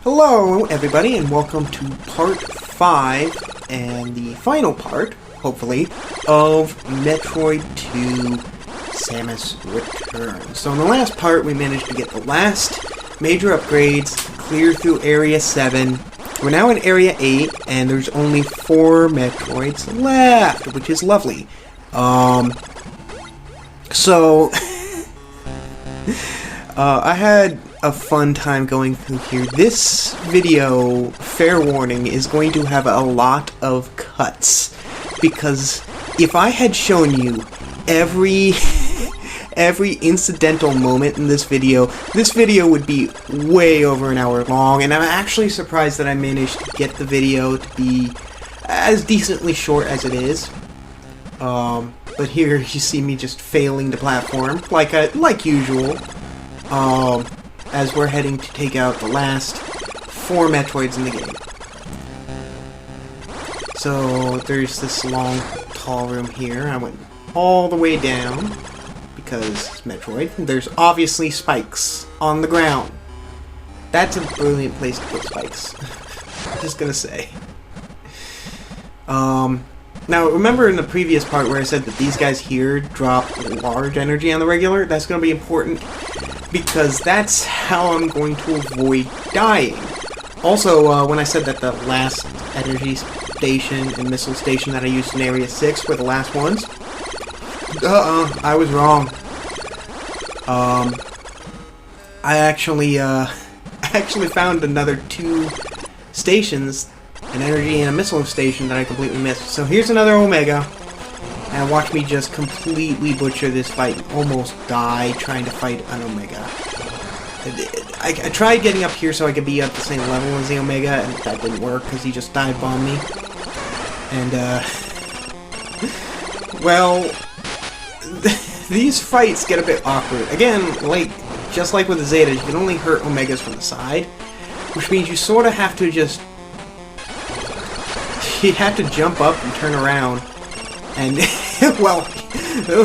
Hello, everybody, and welcome to part 5, and the final part, hopefully, of Metroid 2 Samus Returns. So in the last part, we managed to get the last major upgrades, clear through Area 7. We're now in Area 8, and there's only 4 Metroids left, which is lovely. I had a fun time going through here. This video, fair warning, is going to have a lot of cuts, because if I had shown you every incidental moment in this video would be way over an hour long, and I'm actually surprised that I managed to get the video to be as decently short as it is. But here you see me just failing to platform, like usual. As we're heading to take out the last 4 Metroids in the game. So, there's this long, tall room here. I went all the way down, because it's Metroid. There's obviously spikes on the ground. That's a brilliant place to put spikes. Just gonna say. Now, remember in the previous part where I said that these guys here drop large energy on the regular? That's gonna be important, because that's how I'm going to avoid dying. Also, when I said that the last energy station and missile station that I used in Area 6 were the last ones, I was wrong. I actually found another 2 stations, an energy and a missile station, that I completely missed. So here's another Omega. And watch me just completely butcher this fight, almost die trying to fight an Omega. I tried getting up here so I could be at the same level as the Omega, and that didn't work because he just dive bombed me. And, well, these fights get a bit awkward. Again, just like with the Zeta, you can only hurt Omegas from the side, which means you sort of have to just... You have to jump up and turn around. And, well,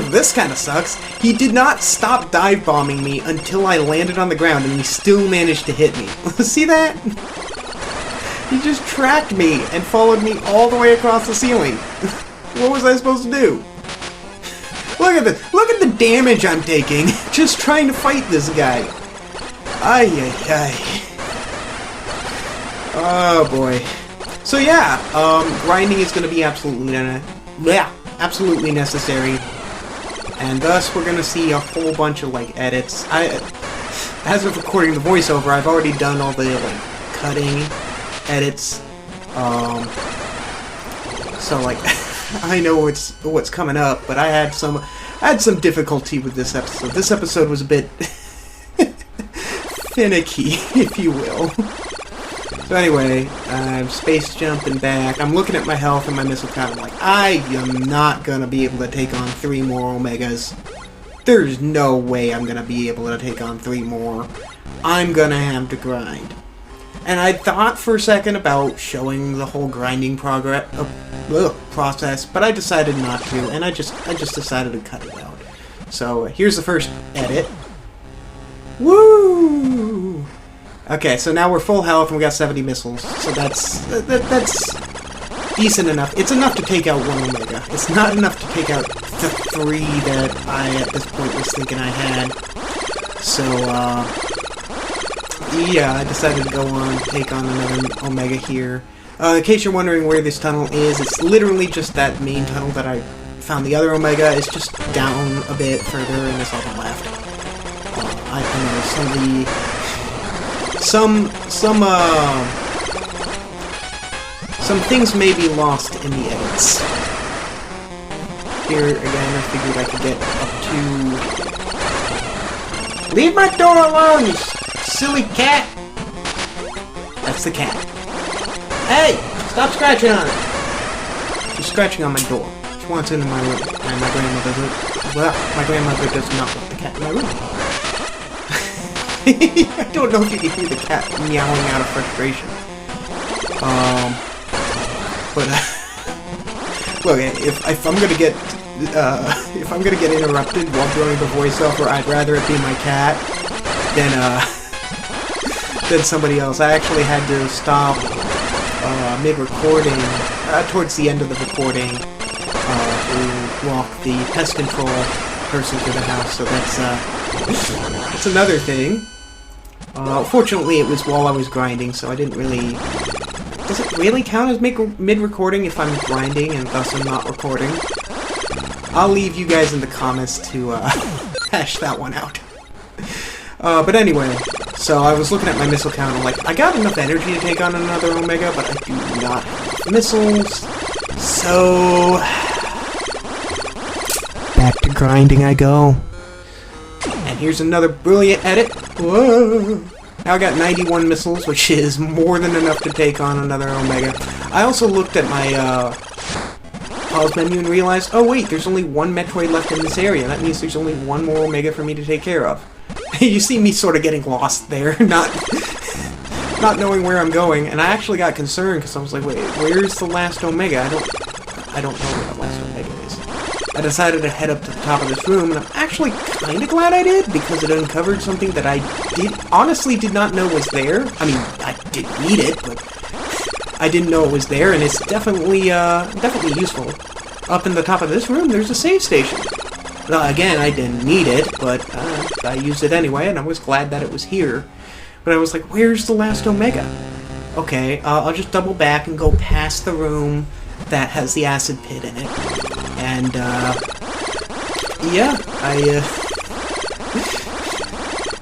this kind of sucks. He did not stop dive bombing me until I landed on the ground, and he still managed to hit me. See that? He just tracked me and followed me all the way across the ceiling. What was I supposed to do? Look at this. Look at the damage I'm taking just trying to fight this guy. Ay, ay, ay. Oh, boy. So, yeah, grinding is going to be absolutely necessary, and thus we're gonna see a whole bunch of edits. As of recording the voiceover, I've already done all the cutting edits. So I know what's coming up, but I had some difficulty with this episode. This episode was a bit finicky, if you will. So anyway, I'm space jumping back. I'm looking at my health and my missile count. I'm like, I am not going to be able to take on 3 more Omegas. There's no way I'm going to be able to take on 3 more. I'm going to have to grind. And I thought for a second about showing the whole grinding process, but I decided not to, and I just decided to cut it out. So here's the first edit. Woo! Okay, so now we're full health and we got 70 missiles, so that's decent enough. It's enough to take out 1 Omega. It's not enough to take out the 3 that I, at this point, was thinking I had. So, yeah, I decided to go on, take on another Omega here. In case you're wondering where this tunnel is, it's literally just that main tunnel that I found the other Omega. It's just down a bit further, and it's on the left. I know some of the... Some things may be lost in the edits. Here, again, I figured I could get up to... Leave my door alone, you silly cat! That's the cat. Hey! Stop scratching on it! She's scratching on my door. She wants into my room. And my grandmother does not want the cat in my room. I don't know if you can hear the cat meowing out of frustration. Look, if I'm gonna get interrupted while doing the voiceover, I'd rather it be my cat than somebody else. I actually had to stop mid-recording, towards the end of the recording, to walk the pest control person to the house, so that's another thing. Fortunately, it was while I was grinding, so I didn't really... Does it really count as mid-recording if I'm grinding and thus I'm not recording? I'll leave you guys in the comments to hash that one out. But anyway, so I was looking at my missile count, and I'm like, I got enough energy to take on another Omega, but I do not have missiles, so... back to grinding I go. And here's another brilliant edit. Whoa! Now I got 91 missiles, which is more than enough to take on another Omega. I also looked at my pause menu and realized, oh wait, there's only one Metroid left in this area. That means there's only one more Omega for me to take care of. You see me sort of getting lost there, not knowing where I'm going, and I actually got concerned because I was like, wait, where's the last Omega? I don't know where the last Omega is. I decided to head up to the top of this room, and I'm actually kind of glad I did, because it uncovered something that I honestly did not know was there. I mean, I didn't need it, but I didn't know it was there, and it's definitely useful. Up in the top of this room, there's a save station. Again, I didn't need it, but I used it anyway, and I was glad that it was here. But I was like, where's the last Omega? Okay, I'll just double back and go past the room that has the acid pit in it. And, yeah,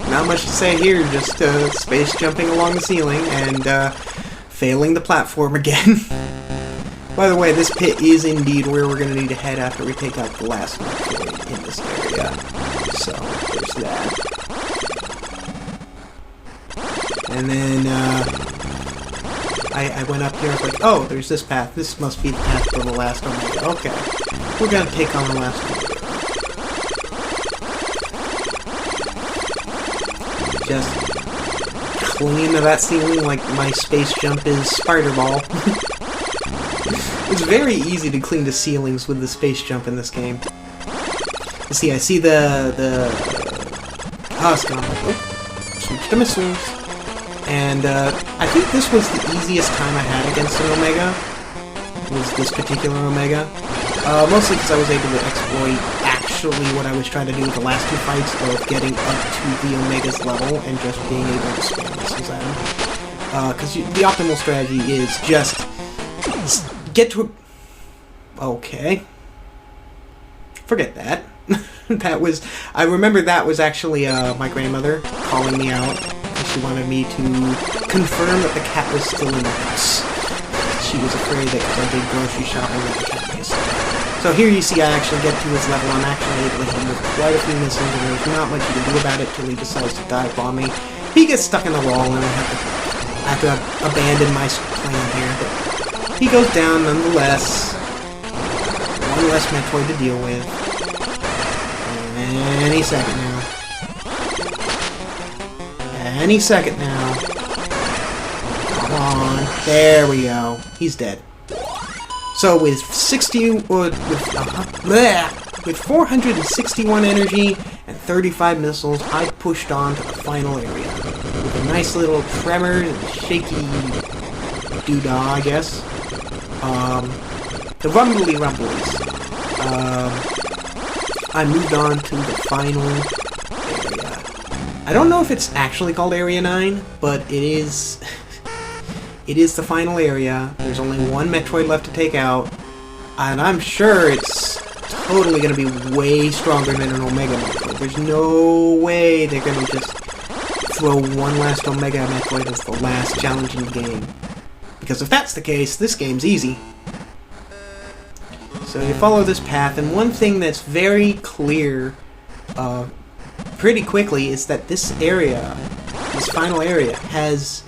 not much to say here, just space jumping along the ceiling and failing the platform again. By the way, this pit is indeed where we're going to need to head after we take out the last Metroid in this area. So, there's that. And then, I went up here, I was like, oh, there's this path. This must be the path to the last Omega. Okay. We're going to take on the last Omega. Just clinging to that ceiling like my space jump is spider ball. It's very easy to cling to ceilings with the space jump in this game. You see, I see the Husk, and I'm like, oh, switch to missiles. And I think this was the easiest time I had against an Omega, was this particular Omega. Mostly because I was able to exploit actually what I was trying to do with the last two fights, of getting up to the Omega's level and just being able to spam missiles at him. Because the optimal strategy is just get to a... Okay. Forget that. I remember that was actually my grandmother calling me out. She wanted me to confirm that the cat was still in the house. She was afraid that because I did grocery shopping that the cat may still be. So here you see I actually get to his level. I'm actually able to hit him with quite a few missiles, and there's not much you can do about it till he decides to dive bomb me. He gets stuck in the wall, and I have to abandon my plan here. But he goes down nonetheless. One less Metroid to deal with. Any second now. Any second now. Come on. There we go. He's dead. So with 461 energy and 35 missiles, I pushed on to the final area. With a nice little tremor and shaky doodah, I guess. The rumbly rumblies. I moved on to the final area. I don't know if it's actually called Area 9, but it is... It is the final area. There's only one Metroid left to take out, and I'm sure it's totally going to be way stronger than an Omega Metroid. There's no way they're going to just throw one last Omega Metroid as the last challenge in the game. Because if that's the case, this game's easy. So you follow this path, and one thing that's very clear pretty quickly is that this area, this final area, has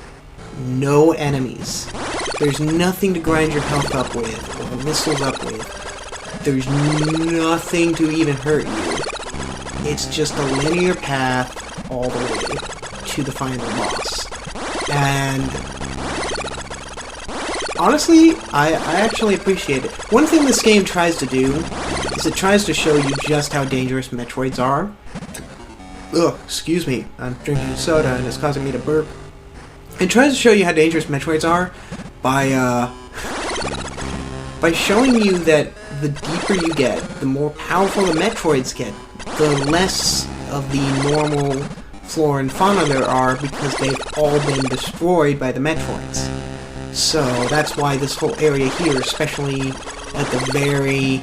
no enemies. There's nothing to grind your health up with, or missiles up with. There's nothing to even hurt you. It's just a linear path all the way to the final boss. And honestly, I actually appreciate it. One thing this game tries to do is it tries to show you just how dangerous Metroids are. Ugh, excuse me. I'm drinking soda and it's causing me to burp. It tries to show you how dangerous Metroids are by showing you that the deeper you get, the more powerful the Metroids get, the less of the normal flora and fauna there are, because they've all been destroyed by the Metroids. So that's why this whole area here, especially at the very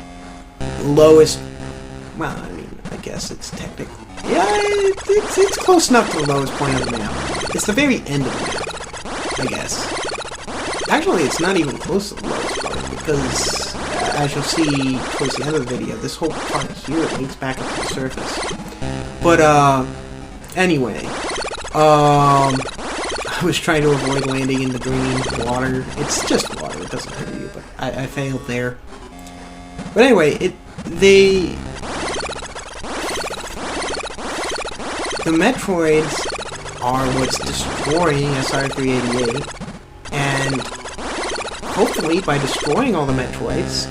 lowest, well, I mean, I guess it's technically, yeah, it's close enough to the lowest point of the map. It's the very end of the map, I guess. Actually, it's not even close to the lowest part, because, as you'll see towards the end of the video, this whole part here leads back up to the surface. But, anyway, I was trying to avoid landing in the green water. It's just water, it doesn't hurt you, but I failed there. But anyway, the Metroids are what's destroying SR-388, and hopefully by destroying all the Metroids,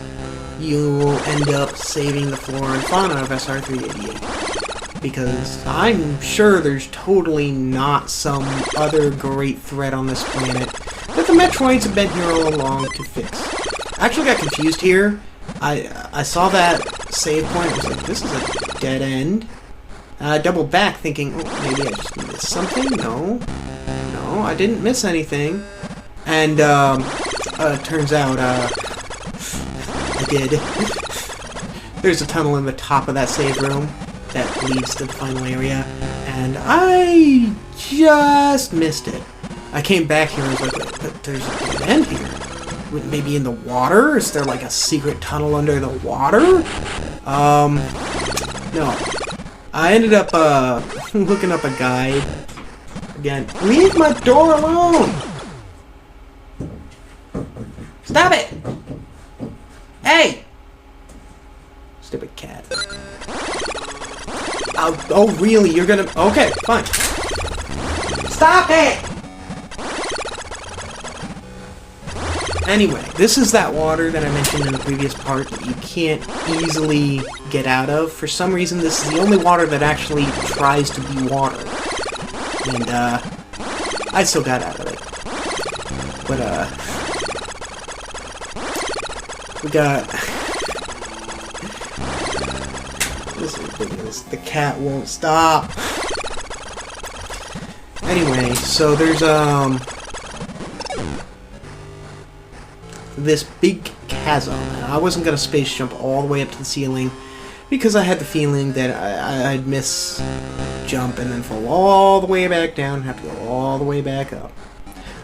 you'll end up saving the flora and fauna of SR-388. Because I'm sure there's totally not some other great threat on this planet that the Metroids have been here all along to fix. I actually got confused here. I saw that save point, I was like, this is a dead end. I doubled back thinking, oh, maybe I just missed something? No, I didn't miss anything. And, turns out, I did. There's a tunnel in the top of that save room that leads to the final area, and I just missed it. I came back here and was like, but there's a dead end here. Maybe in the water? Is there like a secret tunnel under the water? No. I ended up, looking up a guide. Again, leave my door alone! Stop it! Hey! Stupid cat. Oh, really? You're gonna... Okay, fine. Stop it! Anyway, this is that water that I mentioned in the previous part that you can't easily get out of. For some reason, this is the only water that actually tries to be water. And, I still got out of it. But, we got... This is ridiculous. The cat won't stop. Anyway, so there's, this big chasm, and I wasn't gonna space jump all the way up to the ceiling because I had the feeling that I'd miss jump and then fall all the way back down and have to go all the way back up.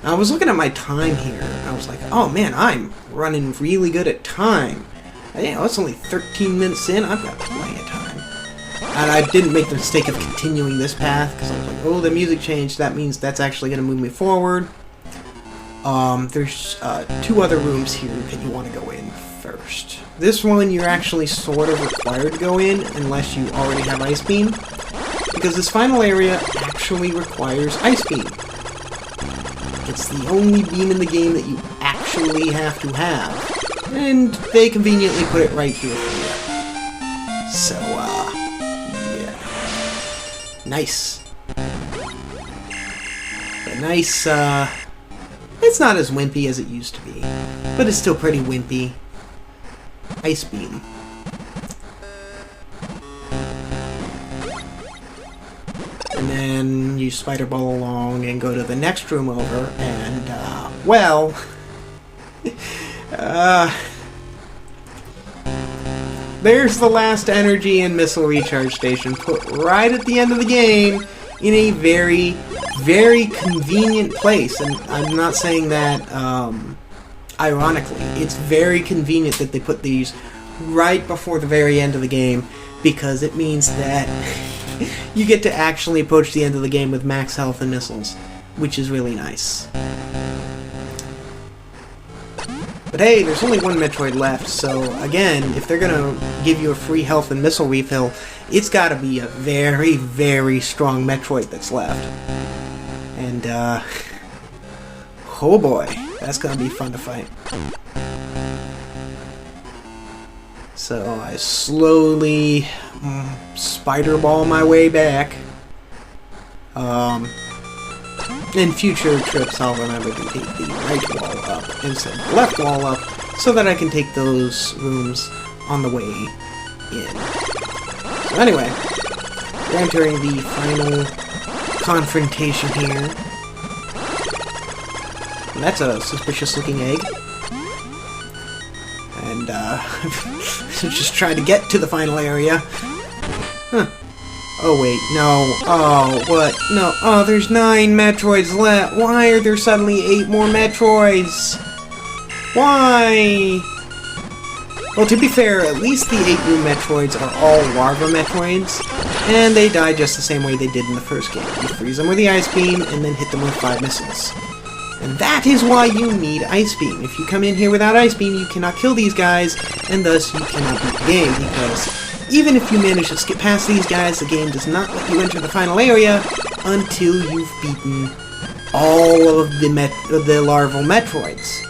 I was looking at my time here, and I was like, oh man, I'm running really good at time. You know, it's only 13 minutes in, I've got plenty of time. And I didn't make the mistake of continuing this path, because I was like, oh, the music changed, that means that's actually going to move me forward. There's two other rooms here that you want to go in first. This one you're actually sort of required to go in, unless you already have Ice Beam, because this final area actually requires Ice Beam. It's the only beam in the game that you actually have to have, and they conveniently put it right here for you. So, yeah. Nice. A nice, it's not as wimpy as it used to be, but it's still pretty wimpy. Ice Beam. And then you spider ball along and go to the next room over, and, well... there's the last energy and missile recharge station put right at the end of the game in a very, very convenient place. And I'm not saying that, ironically. It's very convenient that they put these right before the very end of the game, because it means that you get to actually approach the end of the game with max health and missiles, which is really nice. But hey, there's only one Metroid left, so again, if they're gonna give you a free health and missile refill, it's gotta be a very, very strong Metroid that's left. And, oh boy, that's gonna be fun to fight. So I slowly spider ball my way back. In future trips, I'll remember to take the right wall up instead of the left wall up, so that I can take those rooms on the way in. So anyway, we're entering the final confrontation here. And that's a suspicious-looking egg. And, just try to get to the final area. Huh. Oh, wait, no. Oh, what? No. Oh, there's 9 Metroids left. Why are there suddenly 8 more Metroids? Why? Well, to be fair, at least the 8 new Metroids are all larva Metroids, and they die just the same way they did in the first game. You freeze them with the Ice Beam, and then hit them with 5 missiles. And that is why you need Ice Beam. If you come in here without Ice Beam, you cannot kill these guys, and thus you cannot beat the game, because even if you manage to skip past these guys, the game does not let you enter the final area until you've beaten all of the larval Metroids.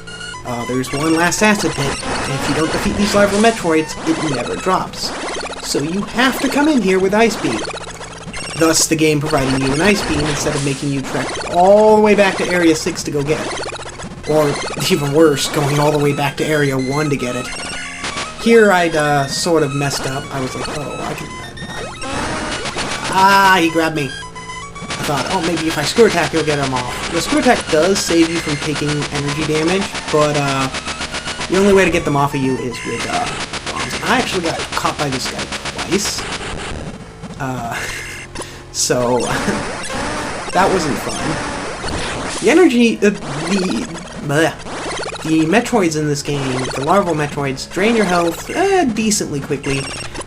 There's one last acid pit, and if you don't defeat these larval Metroids, it never drops. So you have to come in here with Ice Beam. Thus the game providing you an Ice Beam instead of making you trek all the way back to Area 6 to go get it. Or, even worse, going all the way back to Area 1 to get it. Here I'd sort of messed up. I was like, oh, I can... he grabbed me. I thought, oh, maybe if I Screw Attack, he'll get him off. The Screw Attack does save you from taking energy damage, but the only way to get them off of you is with bombs. I actually got caught by this guy twice. So, that wasn't fun. The energy... the Metroids in this game, the larval Metroids, drain your health decently quickly,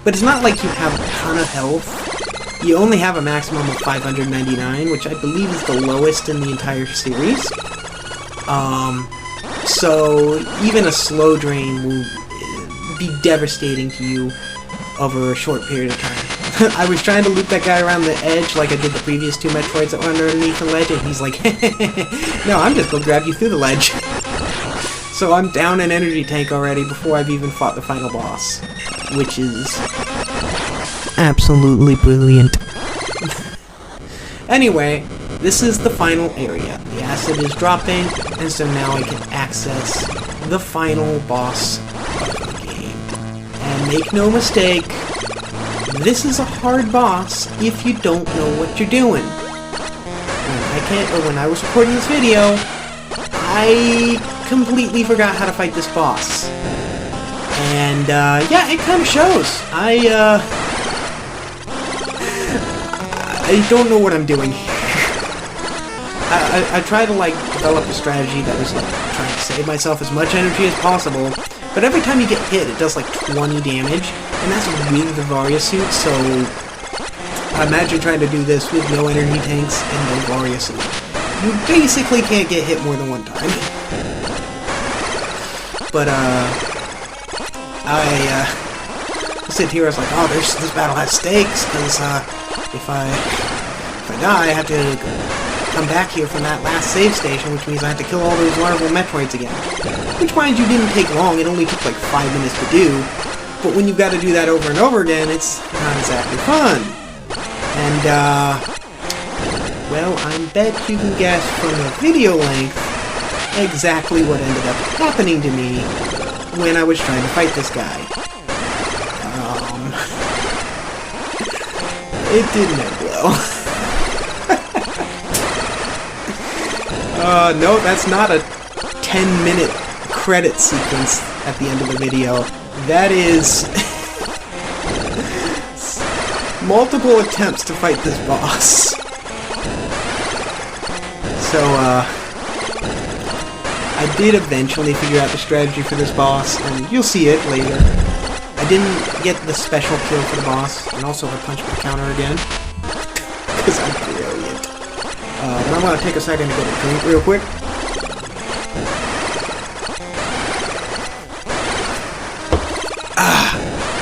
but it's not like you have a ton of health. You only have a maximum of 599, which I believe is the lowest in the entire series. So even a slow drain will be devastating to you over a short period of time. I was trying to loop that guy around the edge like I did the previous 2 Metroids that were underneath the ledge, and he's like, no, I'm just gonna grab you through the ledge. So I'm down an energy tank already before I've even fought the final boss, which is absolutely brilliant. Anyway, this is the final area. The acid is dropping, and so now I can access the final boss of the game. And make no mistake, this is a hard boss if you don't know what you're doing. When I was recording this video, I completely forgot how to fight this boss. And, yeah, it kind of shows. I don't know what I'm doing here. I try to, like, develop a strategy that was, like, trying to save myself as much energy as possible, but every time you get hit, it does, like, 20 damage, and that's with the Varia suit, so I imagine trying to do this with no energy tanks and no Varia suit. You basically can't get hit more than one time. But, I sit here, I was like, oh, this battle has stakes, because, if I die, I have to come back here from that last save station, which means I have to kill all those larval Metroids again. Which, mind you, didn't take long, it only took like 5 minutes to do, but when you've got to do that over and over again, it's not exactly fun. And, well, I bet you can guess from the video length exactly what ended up happening to me when I was trying to fight this guy. It didn't end well. No, that's not a 10-minute credit sequence at the end of the video. That is multiple attempts to fight this boss. So, I did eventually figure out the strategy for this boss, and you'll see it later. I didn't get the special kill for the boss, and also I punched my counter again, because I'm brilliant. But I'm going to take a second to get a drink real quick.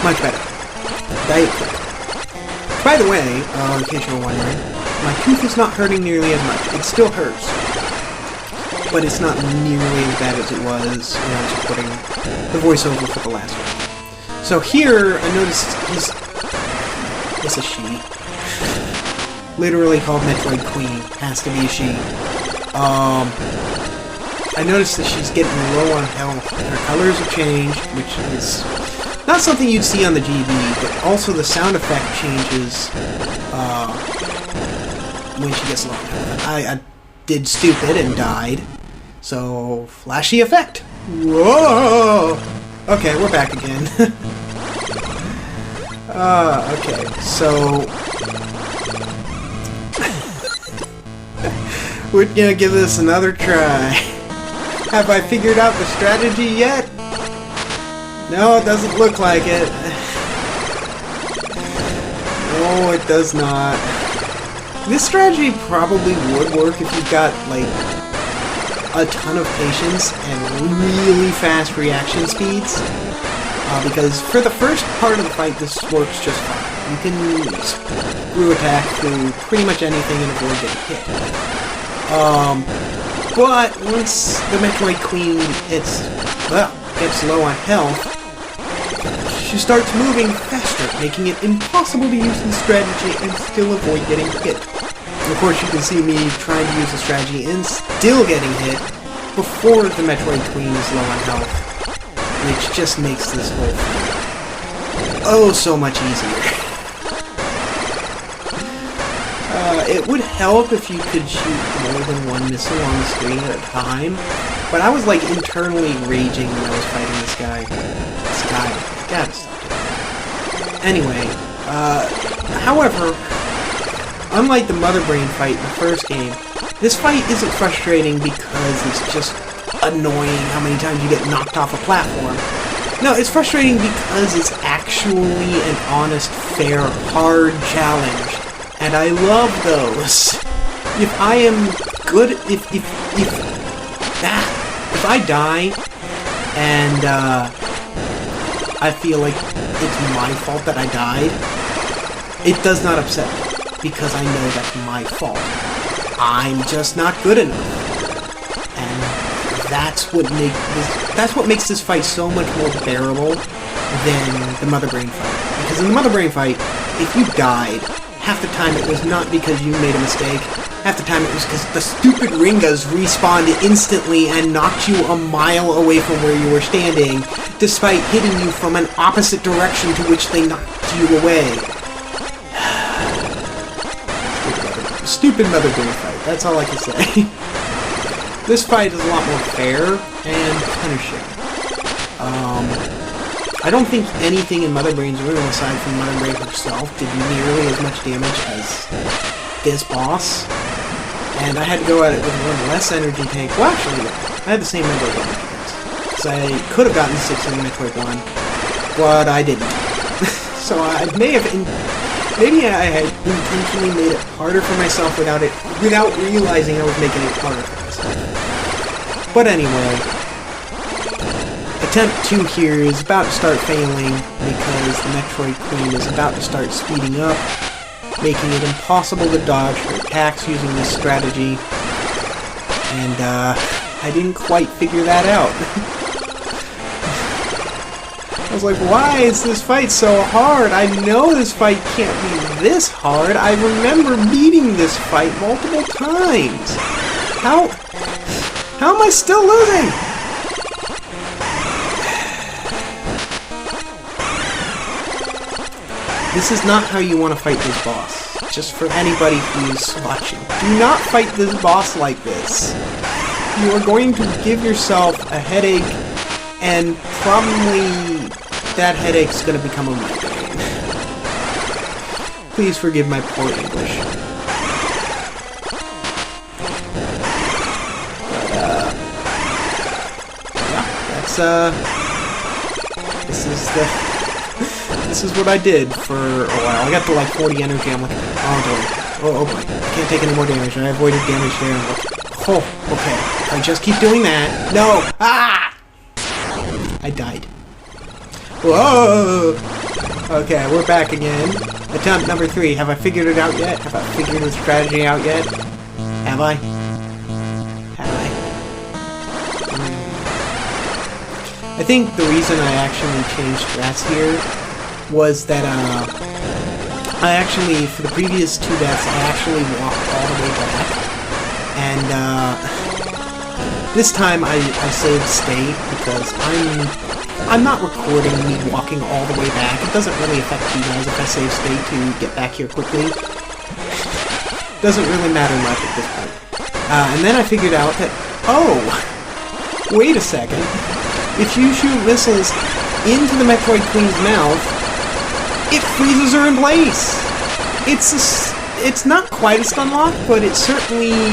Much better. Diet Coke. By the way, in case you're wondering, my tooth is not hurting nearly as much. It still hurts, but it's not nearly as bad as it was when I was recording the voiceover for the last one. So here, I noticed it's a she. Literally called Metroid Queen. Has to be a she. I noticed that she's getting low on health, and her colors have changed, which is not something you'd see on the GB, but also the sound effect changes when she gets low on health. I did stupid and died, so flashy effect. Whoa! Okay, we're back again. Okay, so we're gonna give this another try. Have I figured out the strategy yet? No, it doesn't look like it. No, it does not. This strategy probably would work if you've got, like, a ton of patience and really fast reaction speeds. Because for the first part of the fight, this works just fine. You can screw attack through pretty much anything and avoid getting hit. But once the Metroid Queen gets low on health, she starts moving faster, making it impossible to use the strategy and still avoid getting hit. And of course, you can see me trying to use the strategy and still getting hit before the Metroid Queen is low on health, which just makes this whole thing oh so much easier. It would help if you could shoot more than one missile on the screen at a time, but I was like internally raging when I was fighting this guy. Gotta stop it. Anyway, however, unlike the Mother Brain fight in the first game, this fight isn't frustrating because it's just annoying how many times you get knocked off a platform. No, it's frustrating because it's actually an honest, fair, hard challenge. And I love those. If I am good, if I die and I feel like it's my fault that I died, it does not upset me because I know that's my fault. I'm just not good enough, and that's what makes this fight so much more bearable than the Mother Brain fight. Because in the Mother Brain fight, if you died, half the time it was not because you made a mistake. Half the time it was because the stupid Ringas respawned instantly and knocked you a mile away from where you were standing, despite hitting you from an opposite direction to which they knocked you away. Stupid Mother Brain fight, that's all I can say. This fight is a lot more fair and punishing. I don't think anything in Mother Brain's room, aside from Mother Brain herself, did nearly as much damage as this boss. And I had to go at it with one less energy tank. Well, actually, I had the same number of energy tanks. So I could have gotten 6 in Metroid 1, but I didn't. So I maybe I had intentionally made it harder for myself without realizing I was making it harder for myself. But anyway, attempt 2 here is about to start failing because the Metroid Queen is about to start speeding up, making it impossible to dodge her attacks using this strategy. And I didn't quite figure that out. I was like, why is this fight so hard? I know this fight can't be this hard. I remember beating this fight multiple times. How am I still losing? This is not how you want to fight this boss. Just for anybody who's watching. Do not fight this boss like this. You are going to give yourself a headache, and probably that headache's going to become a migraine. Please forgive my poor English. But, yeah, that's, this is what I did for a while. I got to like 40 energy. I'm like, oh boy, I can't take any more damage. And I avoided damage there. I'm like, oh, okay. If I just keep doing that. No! Ah! I died. Whoa! Okay, we're back again. Attempt number 3. Have I figured it out yet? Have I figured the strategy out yet? Have I? I think the reason I actually changed strats here was that, I actually, for the previous 2 deaths, I actually walked all the way back And this time I saved state because I'm not recording me walking all the way back. It doesn't really affect you guys if I save state to get back here quickly. Doesn't really matter much at this point. And then I figured out that, oh, wait a second. If you shoot missiles into the Metroid Queen's mouth, it freezes her in place. It's not quite a stun lock, but it certainly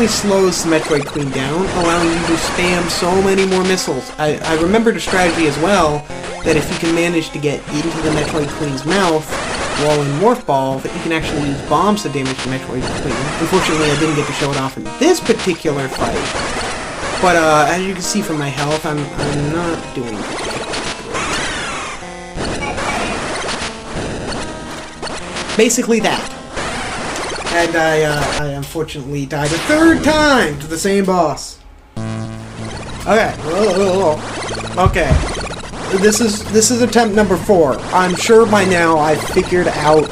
slows the Metroid Queen down, allowing you to spam so many more missiles. I remembered a strategy as well, that if you can manage to get into the Metroid Queen's mouth while in Morph Ball, that you can actually use bombs to damage the Metroid Queen. Unfortunately, I didn't get to show it off in this particular fight. But as you can see from my health, I'm not doing particularly great. Basically that. And I unfortunately died a third time to the same boss. Okay. Okay. This is attempt number 4. I'm sure by now I've figured out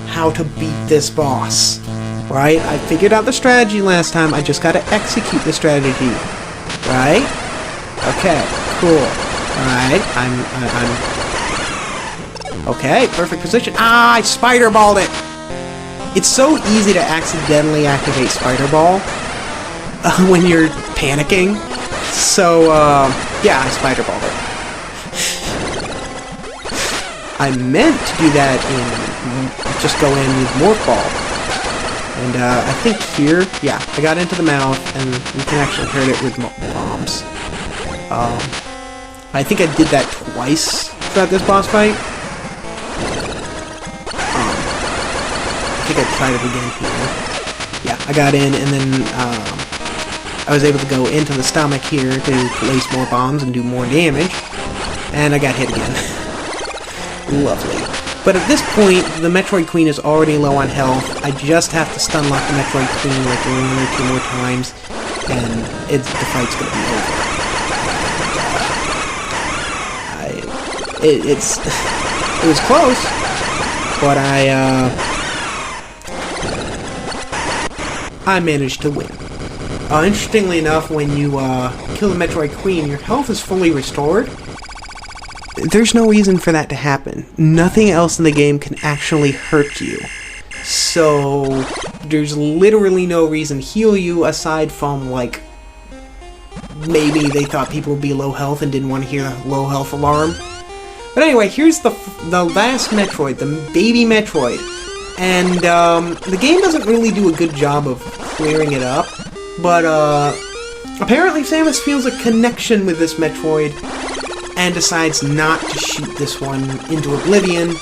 how to beat this boss. Right? I figured out the strategy last time. I just gotta execute the strategy. Right? Okay. Cool. Alright. I'm okay, perfect position. Ah, I spider balled it! It's so easy to accidentally activate Spider Ball when you're panicking. So, yeah, I Spider Balled it. I meant to do that in, just go in with Morph Ball. And, I think here, yeah, I got into the mouth, and you can actually hurt it with bombs. I think I did that twice throughout this boss fight. I think I tried it again here. Yeah, I got in, and then I was able to go into the stomach here to place more bombs and do more damage. And I got hit again. Lovely. But at this point, the Metroid Queen is already low on health. I just have to stun lock the Metroid Queen like 1 or 2 more times, and the fight's gonna be over. It was close, but I managed to win. Interestingly enough, when you kill the Metroid Queen, your health is fully restored. There's no reason for that to happen. Nothing else in the game can actually hurt you. So, there's literally no reason to heal you aside from, like, maybe they thought people would be low health and didn't want to hear the low health alarm. But anyway, here's the last Metroid, the baby Metroid. And, the game doesn't really do a good job of clearing it up, but, apparently Samus feels a connection with this Metroid, and decides not to shoot this one into oblivion.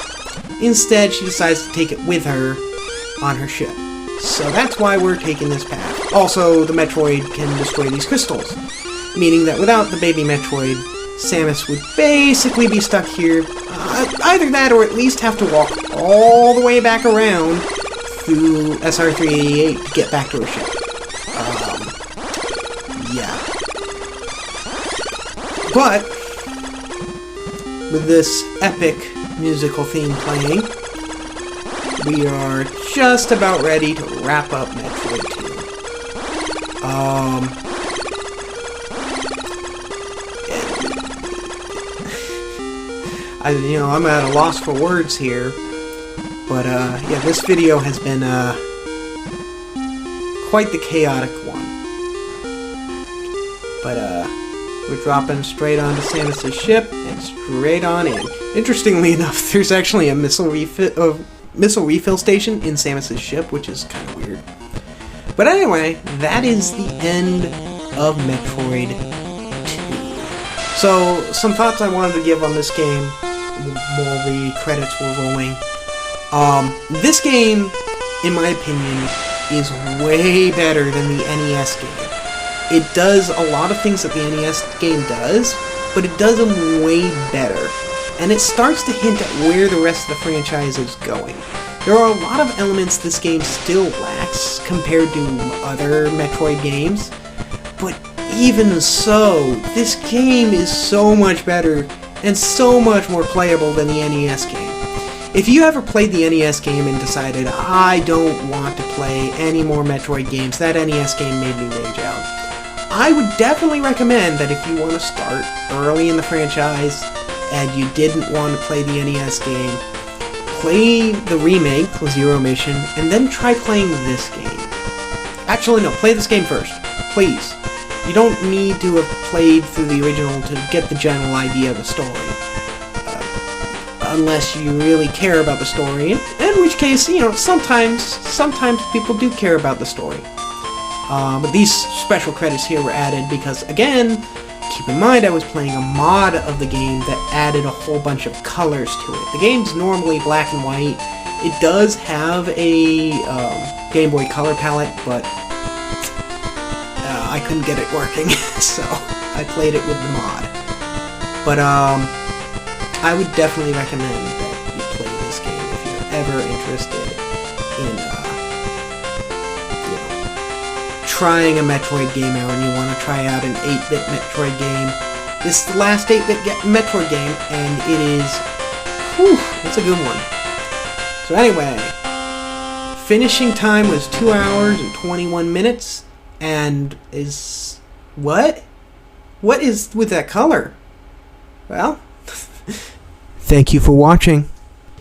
Instead, she decides to take it with her on her ship. So that's why we're taking this path. Also, the Metroid can destroy these crystals, meaning that without the baby Metroid, Samus would basically be stuck here. Either that, or at least have to walk all the way back around through SR388 to get back to her ship. Yeah. But with this epic musical theme playing, we are just about ready to wrap up Metroid 2. I'm at a loss for words here, but yeah, this video has been quite the chaotic one. But we're dropping straight onto Samus' ship and straight on in. Interestingly enough, there's actually a missile refill station in Samus' ship, which is kind of weird. But anyway, that is the end of Metroid 2. So, some thoughts I wanted to give on this game while the credits were rolling. This game, in my opinion, is way better than the NES game. It does a lot of things that the NES game does, but it does them way better. And it starts to hint at where the rest of the franchise is going. There are a lot of elements this game still lacks compared to other Metroid games, but even so, this game is so much better and so much more playable than the NES game. If you ever played the NES game and decided, I don't want to play any more Metroid games, that NES game made me rage out. I would definitely recommend that if you want to start early in the franchise and you didn't want to play the NES game, play the remake, Zero Mission, and then try playing this game. Actually, no, play this game first. Please. You don't need to have played through the original to get the general idea of the story. Unless you really care about the story, in which case, sometimes people do care about the story. But these special credits here were added because, again, keep in mind I was playing a mod of the game that added a whole bunch of colors to it. The game's normally black and white. It does have a Game Boy Color palette, but I couldn't get it working, so I played it with the mod. But I would definitely recommend that you play this game if you're ever interested in trying a Metroid game out and you want to try out an 8-bit Metroid game. This is the last 8-bit Metroid game, and it is, it's a good one. So anyway, finishing time was 2 hours and 21 minutes, and is, what? What is with that color? Well, thank you for watching.